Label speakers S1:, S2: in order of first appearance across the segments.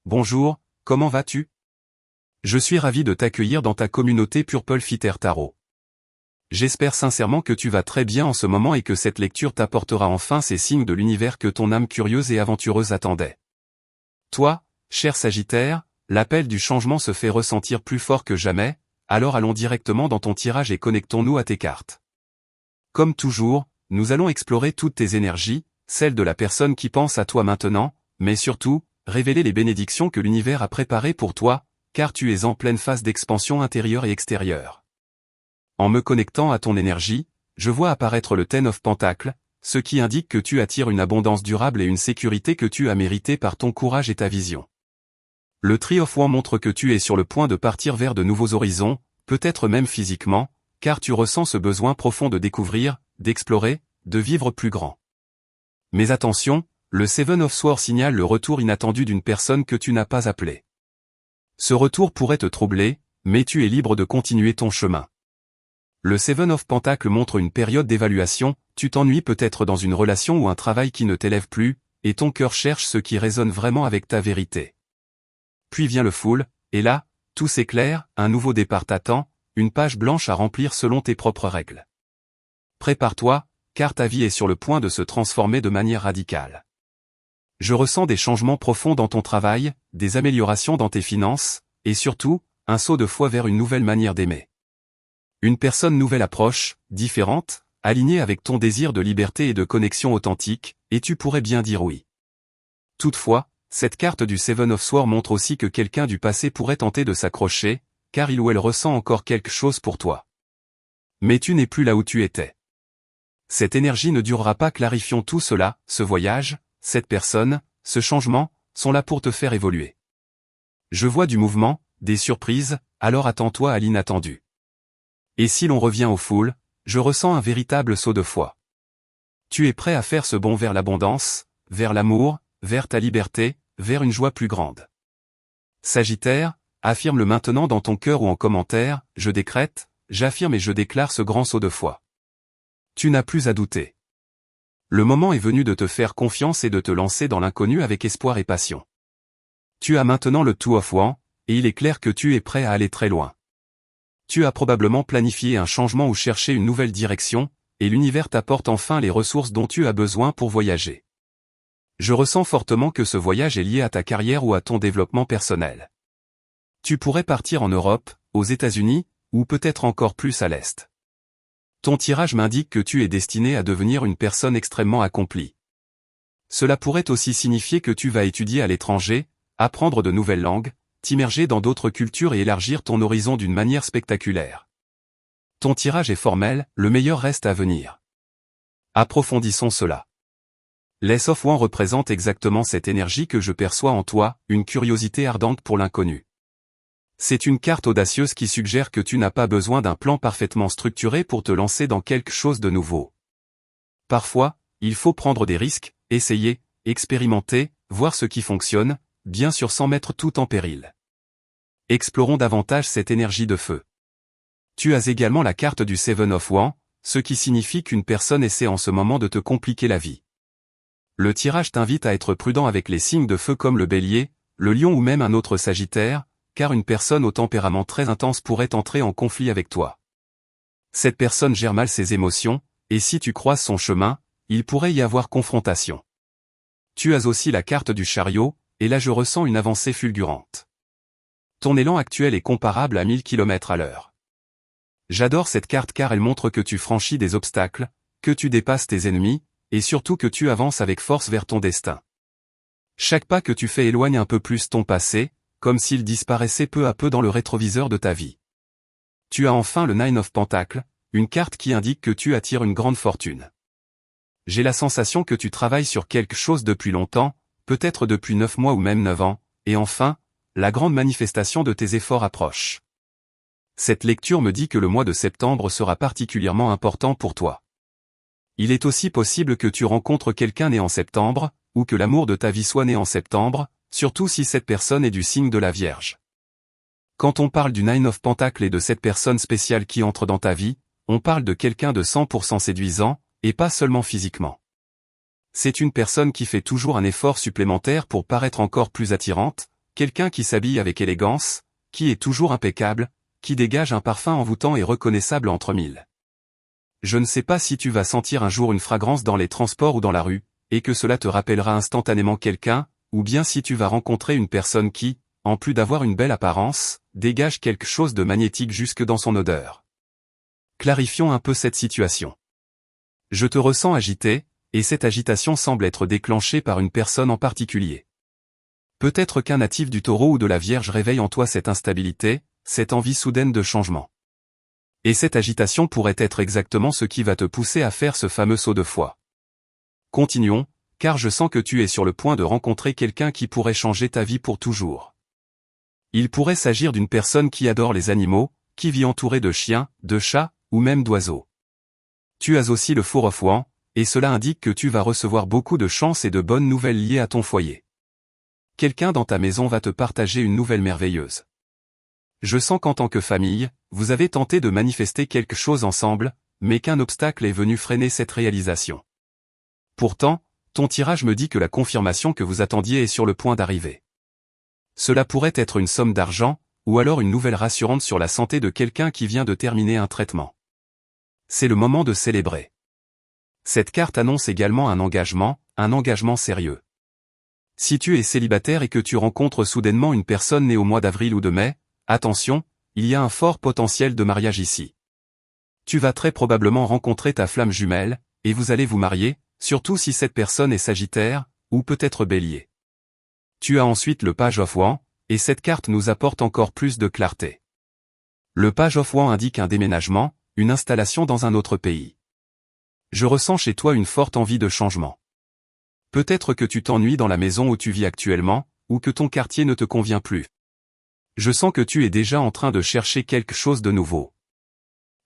S1: Bonjour, comment vas-tu? Je suis ravi de t'accueillir dans ta communauté Purple Fitter Tarot. J'espère sincèrement que tu vas très bien en ce moment et que cette lecture t'apportera enfin ces signes de l'univers que ton âme curieuse et aventureuse attendait. Toi, cher Sagittaire, l'appel du changement se fait ressentir plus fort que jamais, alors allons directement dans ton tirage et connectons-nous à tes cartes. Comme toujours, nous allons explorer toutes tes énergies, celles de la personne qui pense à toi maintenant, mais surtout, révéler les bénédictions que l'univers a préparées pour toi, car tu es en pleine phase d'expansion intérieure et extérieure. En me connectant à ton énergie, je vois apparaître le Ten of Pentacles, ce qui indique que tu attires une abondance durable et une sécurité que tu as méritée par ton courage et ta vision. Le Tree of Wands montre que tu es sur le point de partir vers de nouveaux horizons, peut-être même physiquement, car tu ressens ce besoin profond de découvrir, d'explorer, de vivre plus grand. Mais attention, le Seven of Swords signale le retour inattendu d'une personne que tu n'as pas appelée. Ce retour pourrait te troubler, mais tu es libre de continuer ton chemin. Le Seven of Pentacles montre une période d'évaluation, tu t'ennuies peut-être dans une relation ou un travail qui ne t'élève plus, et ton cœur cherche ce qui résonne vraiment avec ta vérité. Puis vient le Fool, et là, tout s'éclaire, un nouveau départ t'attend, une page blanche à remplir selon tes propres règles. Prépare-toi, car ta vie est sur le point de se transformer de manière radicale. Je ressens des changements profonds dans ton travail, des améliorations dans tes finances, et surtout, un saut de foi vers une nouvelle manière d'aimer. Une personne nouvelle approche, différente, alignée avec ton désir de liberté et de connexion authentique, et tu pourrais bien dire oui. Toutefois, cette carte du Seven of Swords montre aussi que quelqu'un du passé pourrait tenter de s'accrocher, car il ou elle ressent encore quelque chose pour toi. Mais tu n'es plus là où tu étais. Cette énergie ne durera pas. Clarifions tout cela, ce voyage, cette personne, ce changement, sont là pour te faire évoluer. Je vois du mouvement, des surprises, alors attends-toi à l'inattendu. Et si l'on revient au Fool, je ressens un véritable saut de foi. Tu es prêt à faire ce bond vers l'abondance, vers l'amour, vers ta liberté, vers une joie plus grande. Sagittaire, affirme-le maintenant dans ton cœur ou en commentaire, je décrète, j'affirme et je déclare ce grand saut de foi. Tu n'as plus à douter. Le moment est venu de te faire confiance et de te lancer dans l'inconnu avec espoir et passion. Tu as maintenant le Two of Wands, et il est clair que tu es prêt à aller très loin. Tu as probablement planifié un changement ou cherché une nouvelle direction, et l'univers t'apporte enfin les ressources dont tu as besoin pour voyager. Je ressens fortement que ce voyage est lié à ta carrière ou à ton développement personnel. Tu pourrais partir en Europe, aux États-Unis, ou peut-être encore plus à l'Est. Ton tirage m'indique que tu es destiné à devenir une personne extrêmement accomplie. Cela pourrait aussi signifier que tu vas étudier à l'étranger, apprendre de nouvelles langues, t'immerger dans d'autres cultures et élargir ton horizon d'une manière spectaculaire. Ton tirage est formel, le meilleur reste à venir. Approfondissons cela. L'Ace of Wands représente exactement cette énergie que je perçois en toi, une curiosité ardente pour l'inconnu. C'est une carte audacieuse qui suggère que tu n'as pas besoin d'un plan parfaitement structuré pour te lancer dans quelque chose de nouveau. Parfois, il faut prendre des risques, essayer, expérimenter, voir ce qui fonctionne, bien sûr sans mettre tout en péril. Explorons davantage cette énergie de feu. Tu as également la carte du Seven of Wands, ce qui signifie qu'une personne essaie en ce moment de te compliquer la vie. Le tirage t'invite à être prudent avec les signes de feu comme le Bélier, le Lion ou même un autre Sagittaire, car une personne au tempérament très intense pourrait entrer en conflit avec toi. Cette personne gère mal ses émotions, et si tu croises son chemin, il pourrait y avoir confrontation. Tu as aussi la carte du Chariot, et là je ressens une avancée fulgurante. Ton élan actuel est comparable à 1000 km/h. J'adore cette carte car elle montre que tu franchis des obstacles, que tu dépasses tes ennemis, et surtout que tu avances avec force vers ton destin. Chaque pas que tu fais éloigne un peu plus ton passé, comme s'il disparaissait peu à peu dans le rétroviseur de ta vie. Tu as enfin le Nine of Pentacles, une carte qui indique que tu attires une grande fortune. J'ai la sensation que tu travailles sur quelque chose depuis longtemps, peut-être depuis 9 mois ou même 9 ans, et enfin, la grande manifestation de tes efforts approche. Cette lecture me dit que le mois de septembre sera particulièrement important pour toi. Il est aussi possible que tu rencontres quelqu'un né en septembre, ou que l'amour de ta vie soit né en septembre, surtout si cette personne est du signe de la Vierge. Quand on parle du Nine of Pentacles et de cette personne spéciale qui entre dans ta vie, on parle de quelqu'un de 100% séduisant, et pas seulement physiquement. C'est une personne qui fait toujours un effort supplémentaire pour paraître encore plus attirante, quelqu'un qui s'habille avec élégance, qui est toujours impeccable, qui dégage un parfum envoûtant et reconnaissable entre mille. Je ne sais pas si tu vas sentir un jour une fragrance dans les transports ou dans la rue, et que cela te rappellera instantanément quelqu'un, ou bien si tu vas rencontrer une personne qui, en plus d'avoir une belle apparence, dégage quelque chose de magnétique jusque dans son odeur. Clarifions un peu cette situation. Je te ressens agité, et cette agitation semble être déclenchée par une personne en particulier. Peut-être qu'un natif du Taureau ou de la Vierge réveille en toi cette instabilité, cette envie soudaine de changement. Et cette agitation pourrait être exactement ce qui va te pousser à faire ce fameux saut de foi. Continuons, car je sens que tu es sur le point de rencontrer quelqu'un qui pourrait changer ta vie pour toujours. Il pourrait s'agir d'une personne qui adore les animaux, qui vit entourée de chiens, de chats, ou même d'oiseaux. Tu as aussi le Four of Wands, et cela indique que tu vas recevoir beaucoup de chance et de bonnes nouvelles liées à ton foyer. Quelqu'un dans ta maison va te partager une nouvelle merveilleuse. Je sens qu'en tant que famille, vous avez tenté de manifester quelque chose ensemble, mais qu'un obstacle est venu freiner cette réalisation. Pourtant, ton tirage me dit que la confirmation que vous attendiez est sur le point d'arriver. Cela pourrait être une somme d'argent, ou alors une nouvelle rassurante sur la santé de quelqu'un qui vient de terminer un traitement. C'est le moment de célébrer. Cette carte annonce également un engagement sérieux. Si tu es célibataire et que tu rencontres soudainement une personne née au mois d'avril ou de mai, attention, il y a un fort potentiel de mariage ici. Tu vas très probablement rencontrer ta flamme jumelle, et vous allez vous marier, surtout si cette personne est Sagittaire, ou peut-être Bélier. Tu as ensuite le Page of Wands, et cette carte nous apporte encore plus de clarté. Le Page of Wands indique un déménagement, une installation dans un autre pays. Je ressens chez toi une forte envie de changement. Peut-être que tu t'ennuies dans la maison où tu vis actuellement, ou que ton quartier ne te convient plus. Je sens que tu es déjà en train de chercher quelque chose de nouveau.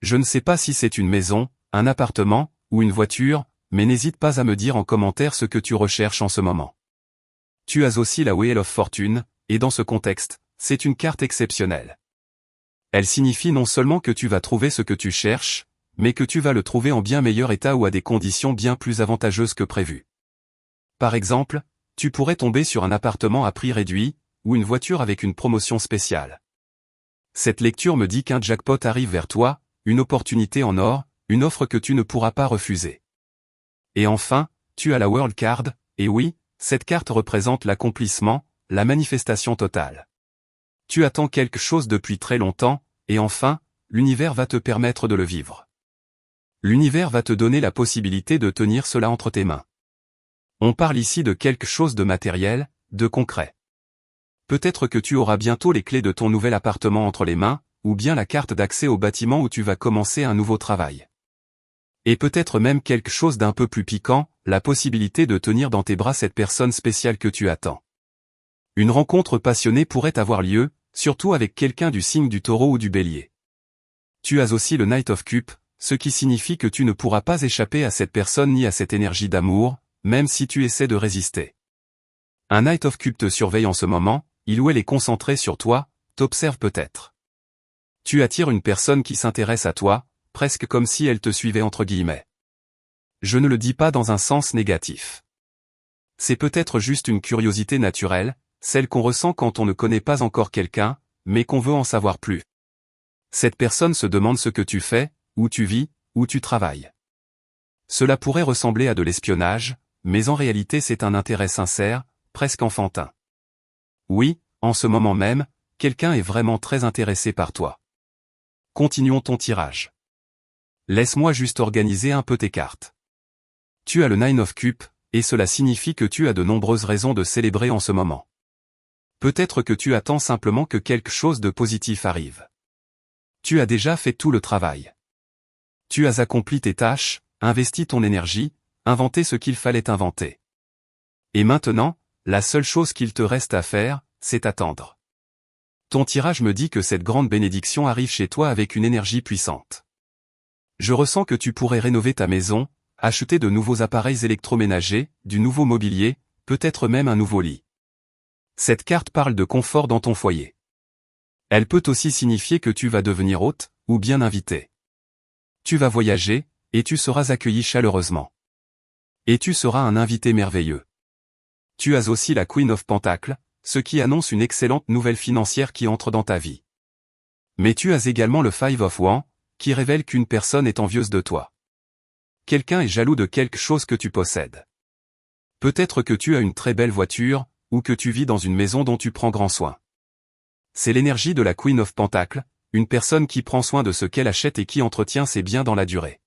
S1: Je ne sais pas si c'est une maison, un appartement, ou une voiture, mais n'hésite pas à me dire en commentaire ce que tu recherches en ce moment. Tu as aussi la Wheel of Fortune, et dans ce contexte, c'est une carte exceptionnelle. Elle signifie non seulement que tu vas trouver ce que tu cherches, mais que tu vas le trouver en bien meilleur état ou à des conditions bien plus avantageuses que prévues. Par exemple, tu pourrais tomber sur un appartement à prix réduit, ou une voiture avec une promotion spéciale. Cette lecture me dit qu'un jackpot arrive vers toi, une opportunité en or, une offre que tu ne pourras pas refuser. Et enfin, tu as la World Card, et oui, cette carte représente l'accomplissement, la manifestation totale. Tu attends quelque chose depuis très longtemps, et enfin, l'univers va te permettre de le vivre. L'univers va te donner la possibilité de tenir cela entre tes mains. On parle ici de quelque chose de matériel, de concret. Peut-être que tu auras bientôt les clés de ton nouvel appartement entre les mains, ou bien la carte d'accès au bâtiment où tu vas commencer un nouveau travail. Et peut-être même quelque chose d'un peu plus piquant, la possibilité de tenir dans tes bras cette personne spéciale que tu attends. Une rencontre passionnée pourrait avoir lieu, surtout avec quelqu'un du signe du Taureau ou du Bélier. Tu as aussi le Knight of Cups, ce qui signifie que tu ne pourras pas échapper à cette personne ni à cette énergie d'amour, même si tu essaies de résister. Un Knight of Cups te surveille en ce moment, il ou elle est concentré sur toi, t'observe peut-être. Tu attires une personne qui s'intéresse à toi, presque comme si elle te suivait entre guillemets. Je ne le dis pas dans un sens négatif. C'est peut-être juste une curiosité naturelle, celle qu'on ressent quand on ne connaît pas encore quelqu'un, mais qu'on veut en savoir plus. Cette personne se demande ce que tu fais, où tu vis, où tu travailles. Cela pourrait ressembler à de l'espionnage, mais en réalité c'est un intérêt sincère, presque enfantin. Oui, en ce moment même, quelqu'un est vraiment très intéressé par toi. Continuons ton tirage. Laisse-moi juste organiser un peu tes cartes. Tu as le Nine of Cups, et cela signifie que tu as de nombreuses raisons de célébrer en ce moment. Peut-être que tu attends simplement que quelque chose de positif arrive. Tu as déjà fait tout le travail. Tu as accompli tes tâches, investi ton énergie, inventé ce qu'il fallait inventer. Et maintenant, la seule chose qu'il te reste à faire, c'est attendre. Ton tirage me dit que cette grande bénédiction arrive chez toi avec une énergie puissante. Je ressens que tu pourrais rénover ta maison, acheter de nouveaux appareils électroménagers, du nouveau mobilier, peut-être même un nouveau lit. Cette carte parle de confort dans ton foyer. Elle peut aussi signifier que tu vas devenir hôte, ou bien invité. Tu vas voyager, et tu seras accueilli chaleureusement. Et tu seras un invité merveilleux. Tu as aussi la Queen of Pentacles, ce qui annonce une excellente nouvelle financière qui entre dans ta vie. Mais tu as également le Five of Wands, qui révèle qu'une personne est envieuse de toi. Quelqu'un est jaloux de quelque chose que tu possèdes. Peut-être que tu as une très belle voiture, ou que tu vis dans une maison dont tu prends grand soin. C'est l'énergie de la Queen of Pentacles, une personne qui prend soin de ce qu'elle achète et qui entretient ses biens dans la durée.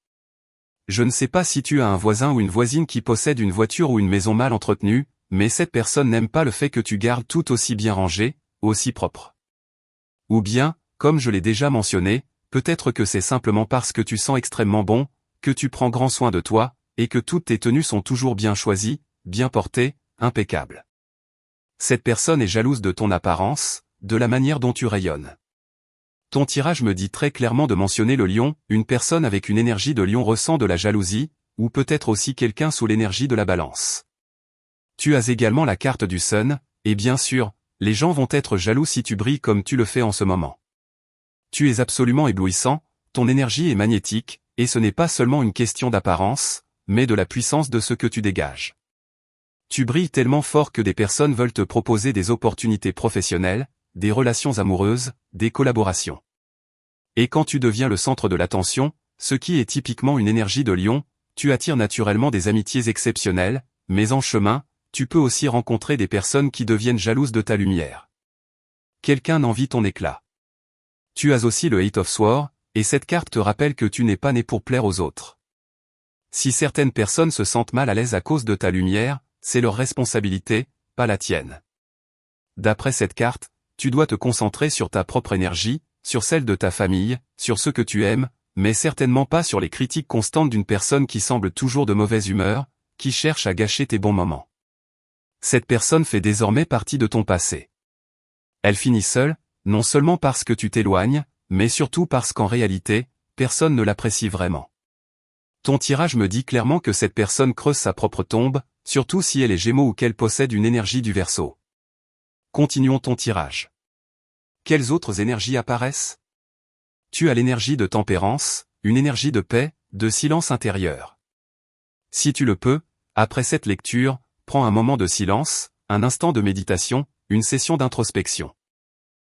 S1: Je ne sais pas si tu as un voisin ou une voisine qui possède une voiture ou une maison mal entretenue, mais cette personne n'aime pas le fait que tu gardes tout aussi bien rangé, aussi propre. Ou bien, comme je l'ai déjà mentionné, peut-être que c'est simplement parce que tu sens extrêmement bon, que tu prends grand soin de toi, et que toutes tes tenues sont toujours bien choisies, bien portées, impeccables. Cette personne est jalouse de ton apparence, de la manière dont tu rayonnes. Ton tirage me dit très clairement de mentionner le lion, une personne avec une énergie de lion ressent de la jalousie, ou peut-être aussi quelqu'un sous l'énergie de la balance. Tu as également la carte du Sun, et bien sûr, les gens vont être jaloux si tu brilles comme tu le fais en ce moment. Tu es absolument éblouissant, ton énergie est magnétique, et ce n'est pas seulement une question d'apparence, mais de la puissance de ce que tu dégages. Tu brilles tellement fort que des personnes veulent te proposer des opportunités professionnelles, des relations amoureuses, des collaborations. Et quand tu deviens le centre de l'attention, ce qui est typiquement une énergie de lion, tu attires naturellement des amitiés exceptionnelles, mais en chemin, tu peux aussi rencontrer des personnes qui deviennent jalouses de ta lumière. Quelqu'un envie ton éclat. Tu as aussi le Eight of Swords, et cette carte te rappelle que tu n'es pas né pour plaire aux autres. Si certaines personnes se sentent mal à l'aise à cause de ta lumière, c'est leur responsabilité, pas la tienne. D'après cette carte, tu dois te concentrer sur ta propre énergie, sur celle de ta famille, sur ce que tu aimes, mais certainement pas sur les critiques constantes d'une personne qui semble toujours de mauvaise humeur, qui cherche à gâcher tes bons moments. Cette personne fait désormais partie de ton passé. Elle finit seule, non seulement parce que tu t'éloignes, mais surtout parce qu'en réalité, personne ne l'apprécie vraiment. Ton tirage me dit clairement que cette personne creuse sa propre tombe, surtout si elle est Gémeaux ou qu'elle possède une énergie du Verseau. Continuons ton tirage. Quelles autres énergies apparaissent? Tu as l'énergie de tempérance, une énergie de paix, de silence intérieur. Si tu le peux, après cette lecture, prends un moment de silence, un instant de méditation, une session d'introspection.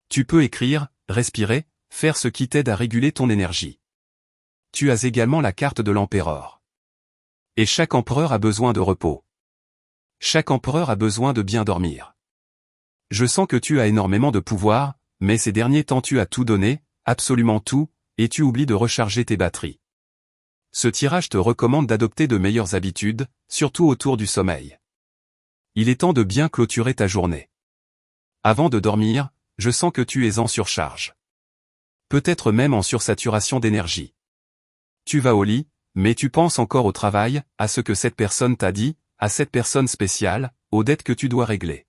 S1: Tu peux écrire, respirer, faire ce qui t'aide à réguler ton énergie. Tu as également la carte de l'empereur. Et chaque empereur a besoin de repos. Chaque empereur a besoin de bien dormir. Je sens que tu as énormément de pouvoir, mais ces derniers temps tu as tout donné, absolument tout, et tu oublies de recharger tes batteries. Ce tirage te recommande d'adopter de meilleures habitudes, surtout autour du sommeil. Il est temps de bien clôturer ta journée. Avant de dormir, je sens que tu es en surcharge. Peut-être même en sursaturation d'énergie. Tu vas au lit, mais tu penses encore au travail, à ce que cette personne t'a dit, à cette personne spéciale, aux dettes que tu dois régler.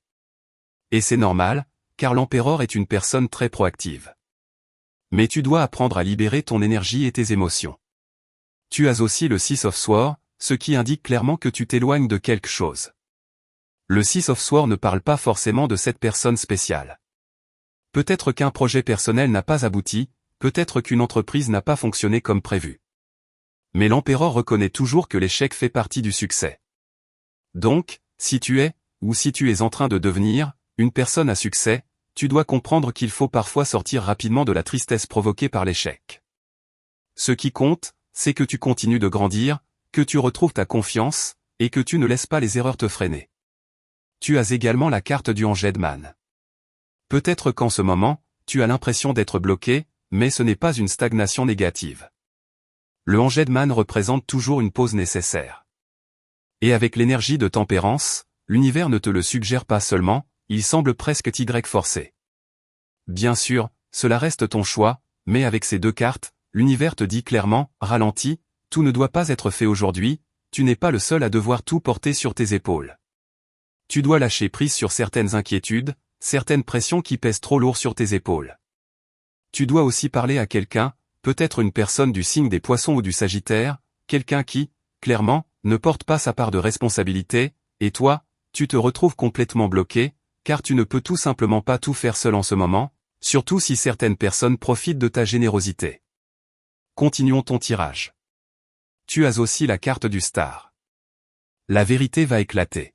S1: Et c'est normal, car l'empereur est une personne très proactive. Mais tu dois apprendre à libérer ton énergie et tes émotions. Tu as aussi le Six of Swords, ce qui indique clairement que tu t'éloignes de quelque chose. Le Six of Swords ne parle pas forcément de cette personne spéciale. Peut-être qu'un projet personnel n'a pas abouti, peut-être qu'une entreprise n'a pas fonctionné comme prévu. Mais l'empereur reconnaît toujours que l'échec fait partie du succès. Donc, si tu es, ou si tu es en train de devenir, une personne à succès, tu dois comprendre qu'il faut parfois sortir rapidement de la tristesse provoquée par l'échec. Ce qui compte, c'est que tu continues de grandir, que tu retrouves ta confiance, et que tu ne laisses pas les erreurs te freiner. Tu as également la carte du Angedman. Peut-être qu'en ce moment, tu as l'impression d'être bloqué, mais ce n'est pas une stagnation négative. Le Angedman représente toujours une pause nécessaire. Et avec l'énergie de tempérance, l'univers ne te le suggère pas seulement, il semble presque t'y forcer. Bien sûr, cela reste ton choix, mais avec ces deux cartes, l'univers te dit clairement, ralentis, tout ne doit pas être fait aujourd'hui, tu n'es pas le seul à devoir tout porter sur tes épaules. Tu dois lâcher prise sur certaines inquiétudes, certaines pressions qui pèsent trop lourd sur tes épaules. Tu dois aussi parler à quelqu'un, peut-être une personne du signe des Poissons ou du Sagittaire, quelqu'un qui, clairement, ne porte pas sa part de responsabilité, et toi, tu te retrouves complètement bloqué, car tu ne peux tout simplement pas tout faire seul en ce moment, surtout si certaines personnes profitent de ta générosité. Continuons ton tirage. Tu as aussi la carte du Star. La vérité va éclater.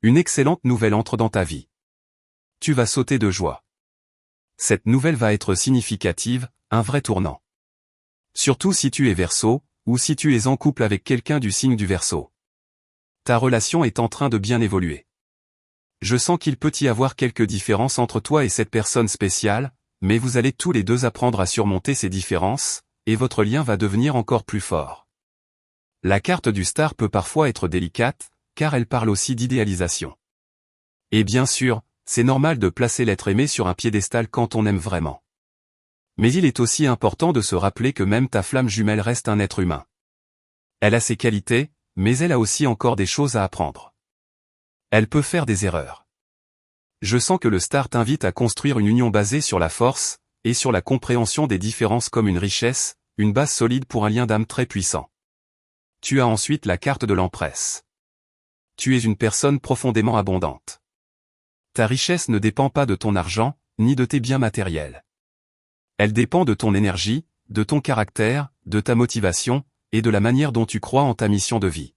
S1: Une excellente nouvelle entre dans ta vie. tu vas sauter de joie. Cette nouvelle va être significative, un vrai tournant. Surtout si tu es Verseau, ou si tu es en couple avec quelqu'un du signe du Verseau. Ta relation est en train de bien évoluer. Je sens qu'il peut y avoir quelques différences entre toi et cette personne spéciale, mais vous allez tous les deux apprendre à surmonter ces différences, et votre lien va devenir encore plus fort. La carte du star peut parfois être délicate, car elle parle aussi d'idéalisation. Et bien sûr, c'est normal de placer l'être aimé sur un piédestal quand on aime vraiment. Mais il est aussi important de se rappeler que même ta flamme jumelle reste un être humain. Elle a ses qualités, mais elle a aussi encore des choses à apprendre. Elle peut faire des erreurs. Je sens que le star t'invite à construire une union basée sur la force, et sur la compréhension des différences comme une richesse, une base solide pour un lien d'âme très puissant. Tu as ensuite la carte de l'empresse. Tu es une personne profondément abondante. Ta richesse ne dépend pas de ton argent, ni de tes biens matériels. Elle dépend de ton énergie, de ton caractère, de ta motivation, et de la manière dont tu crois en ta mission de vie.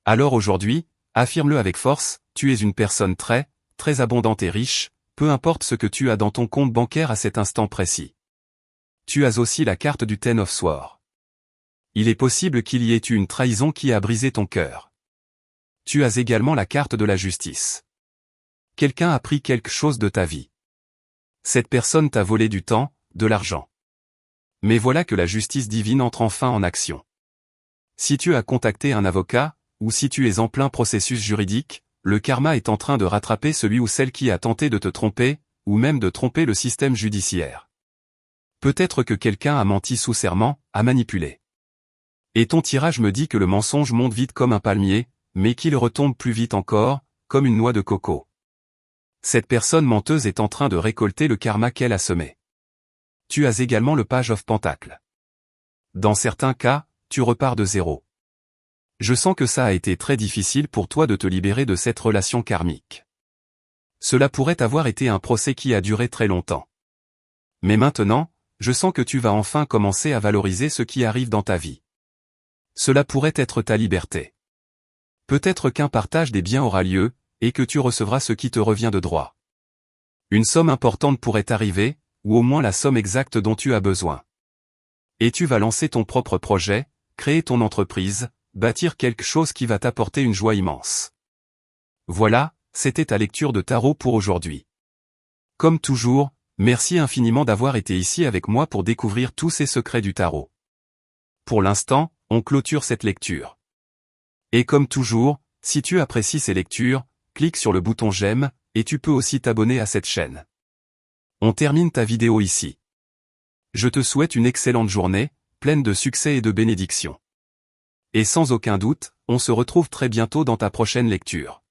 S1: Alors aujourd'hui, affirme-le avec force, tu es une personne très, très abondante et riche, peu importe ce que tu as dans ton compte bancaire à cet instant précis. Tu as aussi la carte du Ten of Swords. Il est possible qu'il y ait eu une trahison qui a brisé ton cœur. Tu as également la carte de la justice. Quelqu'un a pris quelque chose de ta vie. Cette personne t'a volé du temps, de l'argent. Mais voilà que la justice divine entre enfin en action. Si tu as contacté un avocat, ou si tu es en plein processus juridique, le karma est en train de rattraper celui ou celle qui a tenté de te tromper, ou même de tromper le système judiciaire. Peut-être que quelqu'un a menti sous serment, a manipulé. Et ton tirage me dit que le mensonge monte vite comme un palmier, mais qu'il retombe plus vite encore, comme une noix de coco. Cette personne menteuse est en train de récolter le karma qu'elle a semé. Tu as également le Page of Pentacles. Dans certains cas, tu repars de zéro. Je sens que ça a été très difficile pour toi de te libérer de cette relation karmique. Cela pourrait avoir été un procès qui a duré très longtemps. Mais maintenant, je sens que tu vas enfin commencer à valoriser ce qui arrive dans ta vie. Cela pourrait être ta liberté. Peut-être qu'un partage des biens aura lieu, et que tu recevras ce qui te revient de droit. Une somme importante pourrait arriver, ou au moins la somme exacte dont tu as besoin. Et tu vas lancer ton propre projet, créer ton entreprise, bâtir quelque chose qui va t'apporter une joie immense. Voilà, c'était ta lecture de tarot pour aujourd'hui. Comme toujours, merci infiniment d'avoir été ici avec moi pour découvrir tous ces secrets du tarot. Pour l'instant, on clôture cette lecture. Et comme toujours, si tu apprécies ces lectures, clique sur le bouton j'aime, et tu peux aussi t'abonner à cette chaîne. On termine ta vidéo ici. Je te souhaite une excellente journée, pleine de succès et de bénédictions. Et sans aucun doute, on se retrouve très bientôt dans ta prochaine lecture.